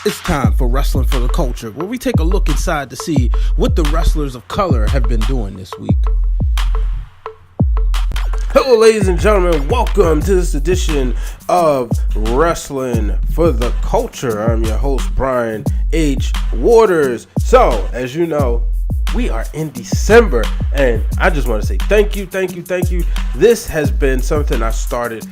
It's time for Wrestling for the Culture, where we take a look inside to see what the wrestlers of color have been doing this week. Hello, ladies and gentlemen. Welcome to this edition of Wrestling for the Culture. I'm your host, Brian H. Waters. So, as you know, we are in December, and I just want to say thank you. This has been something I started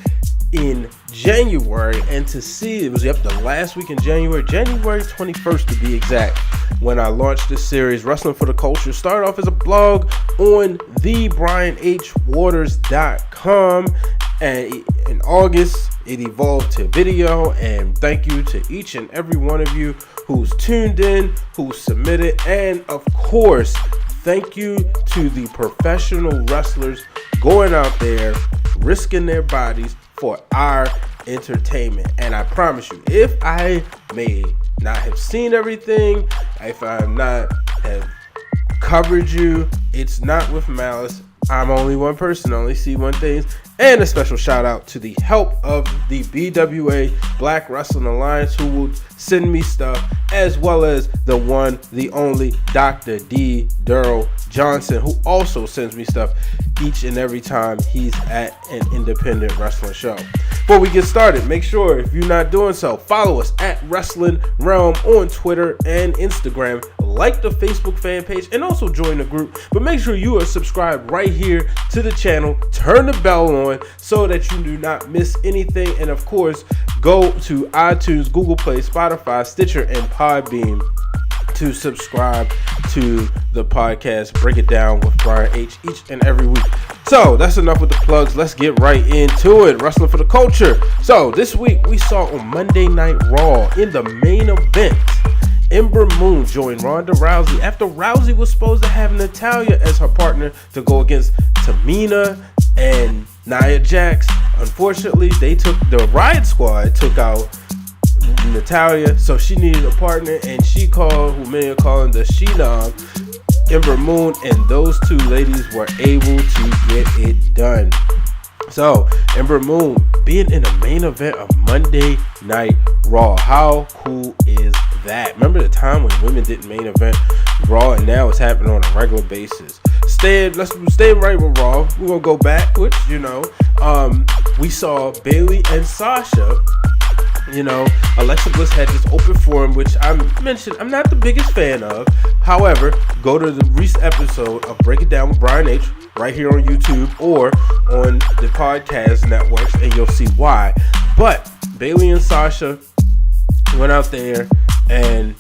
in January, and to see it was the last week in January 21st to be exact, when I launched this series, Wrestling for the Culture. Started off as a blog on thebrianhwaters.com, and in August it evolved to video. And thank you to each and every one of you who's tuned in, who submitted, and of course thank you to the professional wrestlers going out there risking their bodies for our entertainment. And I promise you, if I may not have seen everything, if I not have covered you, it's not with malice. I'm only one person, only see one thing. And a special shout out to the help of the BWA Black Wrestling Alliance, who will send me stuff, as well as the one, the only Dr. D. Durrell Johnson, who also sends me stuff each and every time he's at an independent wrestling show. Before we get started, make sure, if you're not doing so, follow us at Wrestling Wrealm on Twitter and Instagram. Like the Facebook fan page, and also join the group. But make sure you are subscribed right here to the channel. Turn the bell on so that you do not miss anything. And of course, go to iTunes, Google Play, Spotify, Stitcher, and Podbean to subscribe to the podcast Break It Down with Brian H. each and every week. So that's enough with the plugs. Let's get right into it. Wrestling for the Culture. So this week we saw on Monday Night Raw, in the main event, Ember Moon joined Ronda Rousey after Rousey was supposed to have Natalya as her partner to go against Tamina and Nia Jax. Unfortunately, the Riot Squad took out Natalya, so she needed a partner, and she called, who many are calling the She-Nom, Ember Moon, and those two ladies were able to get it done. So, Ember Moon being in the main event of Monday Night Raw. How cool is that? Remember the time when women didn't main event Raw, and now it's happening on a regular basis. Let's stay right with Raw. We're going to go back, which, we saw Bayley and Sasha. Alexa Bliss had this open forum, which I mentioned I'm not the biggest fan of. However, go to the recent episode of Break It Down with Brian H. right here on YouTube or on the podcast networks, and you'll see why. But Bayley and Sasha went out there and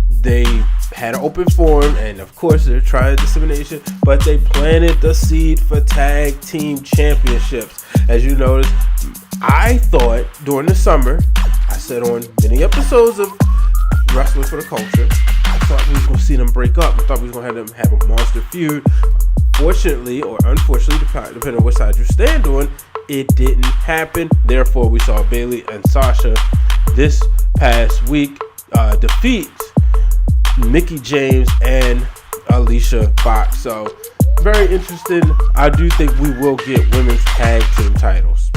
they had an open forum, and of course they're trying dissemination, but they planted the seed for tag team championships. As you notice, I thought during the summer, I said on many episodes of Wrestling for the Culture, I thought we was going to see them break up. I thought we was going to have them have a monster feud. Fortunately, or unfortunately, depending on which side you stand on, it didn't happen. Therefore, we saw Bayley and Sasha this past week defeat Mickie James and Alicia Fox. So, very interesting. I do think we will get women's tag team titles.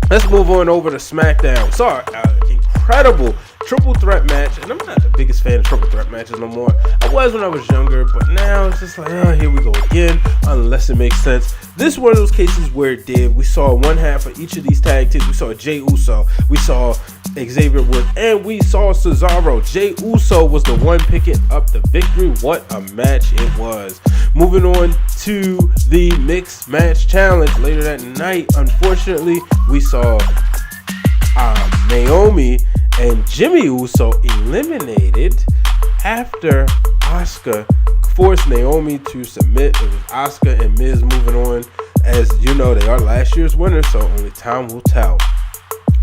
Let's move on over to SmackDown. Saw an incredible triple threat match, and I'm not the biggest fan of triple threat matches no more. I was when I was younger, but now it's just like, here we go again, unless it makes sense. This is one of those cases where it did. We saw one half of each of these tag teams. We saw Jey Uso, we saw Xavier Woods, and we saw Cesaro. Jey Uso was the one picking up the victory. What a match it was. Moving on to the Mixed Match Challenge later that night. Unfortunately, we saw Naomi and Jimmy Uso eliminated after Asuka forced Naomi to submit. It was Asuka and Miz moving on. As you know, they are last year's winners, so only time will tell.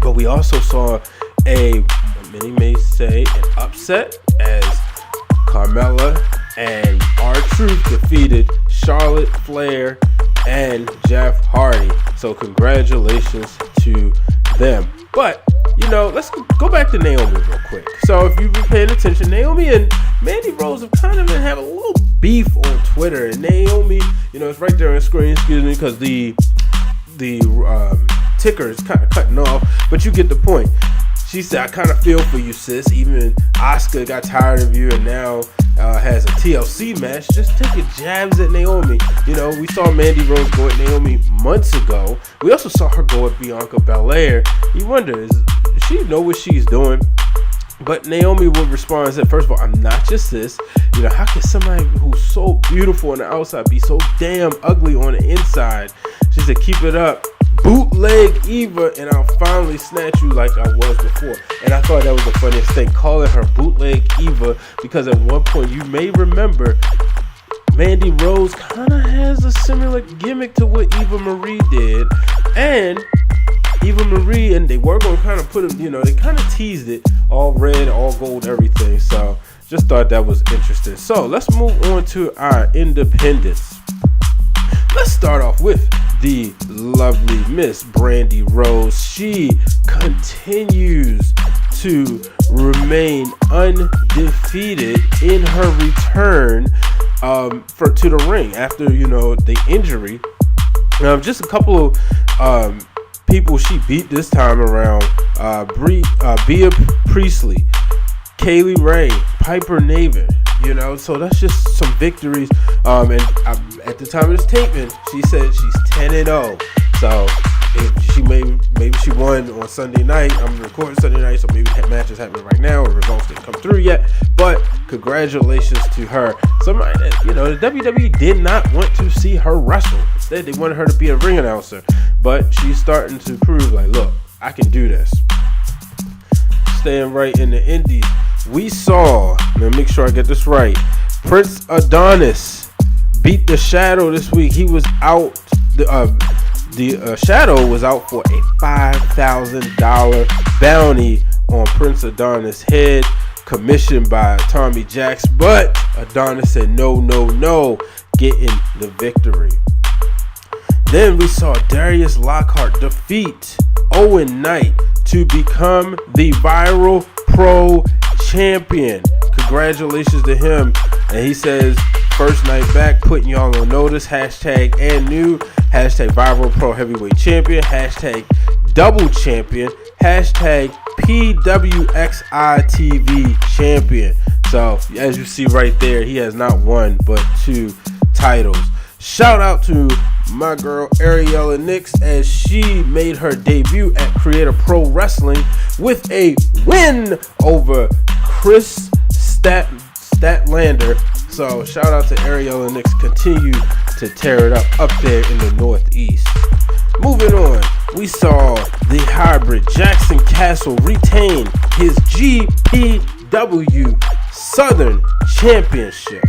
But we also saw many may say, an upset, as Carmella and R-Truth defeated Charlotte Flair and Jeff Hardy. So congratulations to them. But, let's go back to Naomi real quick. So if you've been paying attention, Naomi and Mandy Rose have kind of been having a little beef on Twitter. And Naomi, it's right there on the screen, because the ticker is kind of cutting off, but you get the point. She said, I kind of feel for you, sis. Even Asuka got tired of you and now has a TLC match. Just taking jabs at Naomi. You know, we saw Mandy Rose go at Naomi months ago. We also saw her go at Bianca Belair. You wonder, does she know what she's doing? But Naomi would respond and said, first of all, I'm not your sis. You know, how can somebody who's so beautiful on the outside be so damn ugly on the inside? She said, keep it up. Bootleg Eva, and I'll finally snatch you like I was before. And I thought that was the funniest thing, calling her Bootleg Eva, because at one point, you may remember, Mandy Rose kind of has a similar gimmick to what Eva Marie did. And Eva Marie, and they were going to kind of put them, you know, they kind of teased it, all red, all gold, everything. So just thought that was interesting. So let's move on to our independents. Let's start off with the lovely Miss Brandi Rhodes. She continues to remain undefeated in her return to the ring after, you know, the injury. Just a couple of people she beat this time around: Bea Priestley, Kaylee Ray, Piper Niven. You know, so that's just some victories. And at the time of this taping, she said she's 10-0. So maybe she won on Sunday night. I'm recording Sunday night, so maybe that match is happening right now. The results didn't come through yet, but congratulations to her. Somebody that, you know, the WWE did not want to see her wrestle. Instead, they wanted her to be a ring announcer. But she's starting to prove, like, look, I can do this. Staying right in the indies, we saw, let me make sure I get this right, Prince Adonis beat the Shadow this week. He was out, the Shadow was out for a $5,000 bounty on Prince Adonis' head, commissioned by Tommy Jacks, but Adonis said no, getting the victory. Then we saw Darius Lockhart defeat Owen Knight to become the Viral Pro champion. Congratulations to him. And he says, first night back, putting y'all on notice. Hashtag and new. Hashtag Viral Pro Heavyweight Champion. Hashtag double champion. Hashtag PWXI TV champion. So as you see right there, he has not one but 2 titles. Shout out to my girl Ariella Nix as she made her debut at Creator Pro Wrestling with a win over Chris Statlander. So shout out to Ariella Nix. Continue to tear it up there in the Northeast. Moving on, we saw the hybrid Jackson Castle retain his GPW Southern Championship.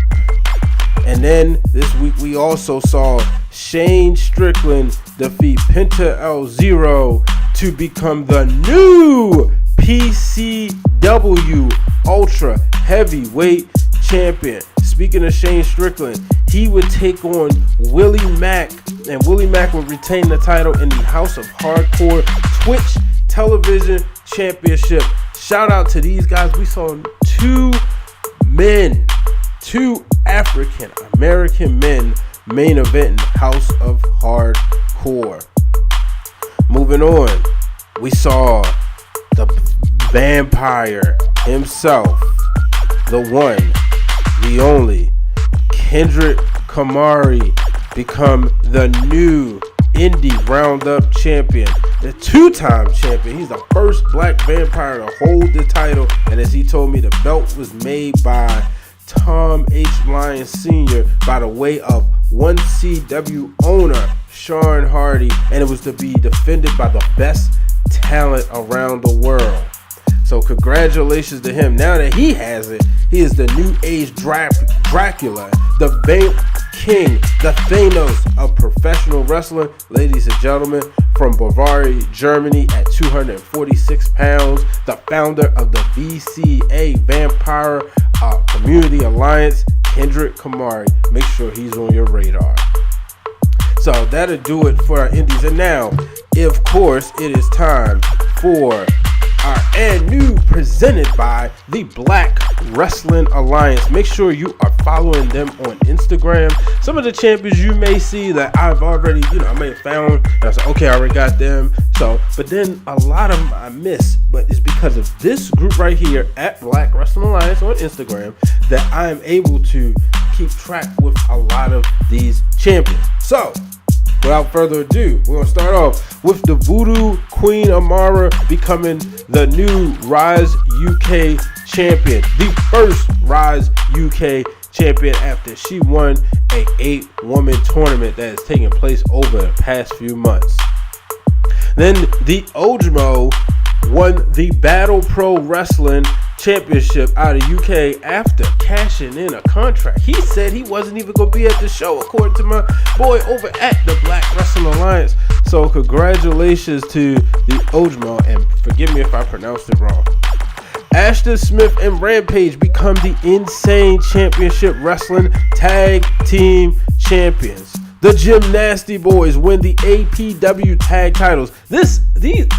And then this week we also saw Shane Strickland defeat Penta El Zero to become the new PCW Ultra Heavyweight Champion. Speaking of Shane Strickland, he would take on Willie Mack, and Willie Mack would retain the title in the House of Hardcore Twitch Television Championship. Shout out to these guys. We saw 2 African American men main event in House of Hardcore. Moving on, we saw the vampire himself, the one, the only, Kendrick Kamari, become the new Indie Roundup champion, the 2-time champion. He's the first black vampire to hold the title, and as he told me, the belt was made by Tom H. Lyons Sr. by the way of 1CW owner Sean Hardy, and it was to be defended by the best talent around the world. So congratulations to him. Now that he has it, he is the new age Dracula, the Vamp King, the Thanos of professional wrestling. Ladies and gentlemen, from Bavaria, Germany at 246 pounds, the founder of the VCA Vampire Community Alliance, Kendrick Kamari. Make sure he's on your radar. So that'll do it for our indies. And now, of course, it is time for and new presented by the Black Wrestling Alliance. Make sure you are following them on Instagram. Some of the champions you may see that I've already, I may have found, and I was like, okay, I already got them. But then a lot of them I miss, but it's because of this group right here at Black Wrestling Alliance on Instagram that I'm able to keep track with a lot of these champions. So, without further ado, we're going to start off with the Voodoo Queen Amara becoming the new Rise UK champion. The first Rise UK champion after she won a 8-woman tournament that has taken place over the past few months. Then the Ojmo won the Battle Pro Wrestling Championship out of UK after cashing in a contract. He said he wasn't even going to be at the show, according to my boy over at the Black Wrestling Alliance. So congratulations to the Ojmo, and forgive me if I pronounced it wrong. Ashton Smith and Rampage become the Insane Championship Wrestling Tag Team Champions. The Gymnasty Boys win the APW tag titles. These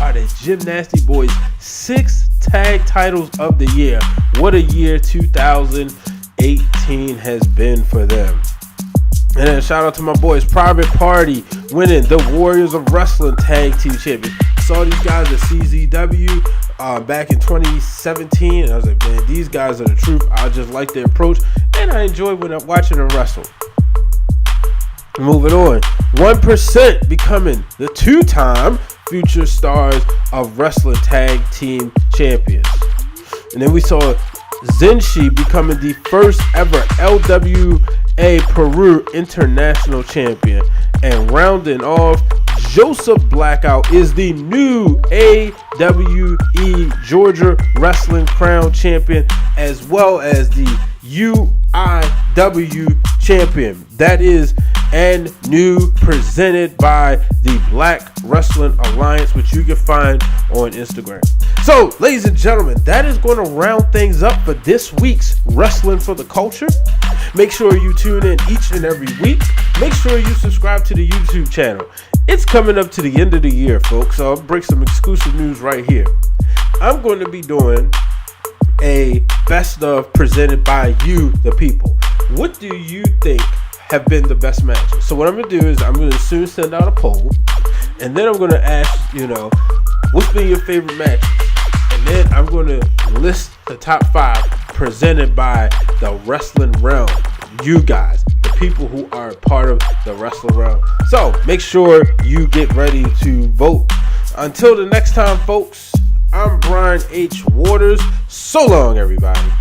are the Gymnasty Boys' 6th tag titles of the year. What a year 2018 has been for them. And then shout out to my boys, Private Party winning the Warriors of Wrestling Tag Team Champions. Saw these guys at CZW back in 2017, and I was like, man, these guys are the truth. I just like their approach, and I enjoy when I'm watching them wrestle. Moving on, 1% becoming the 2-time Future Stars of Wrestling Tag Team Champions. And then we saw Zenshi becoming the first ever LWA Peru International Champion. And rounding off, Joseph Blackout is the new AWE Georgia Wrestling Crown Champion, as well as the UIW Champion. That is and new presented by the Black Wrestling Alliance, which you can find on Instagram. So, ladies and gentlemen, that is going to round things up for this week's Wrestling for the Culture. Make sure you tune in each and every week. Make sure you subscribe to the YouTube channel. It's coming up to the end of the year, folks, so I'll break some exclusive news right here. I'm going to be doing a best of presented by you, the people. What do you think have been the best matches? So what I'm going to do is I'm going to soon send out a poll, and then I'm going to ask, what's been your favorite matches? And then I'm going to list the top 5 presented by the Wrestling Wrealm. You guys, the people who are part of the Wrestling Wrealm. So make sure you get ready to vote. Until the next time, folks, I'm Brian H. Waters. So long, everybody.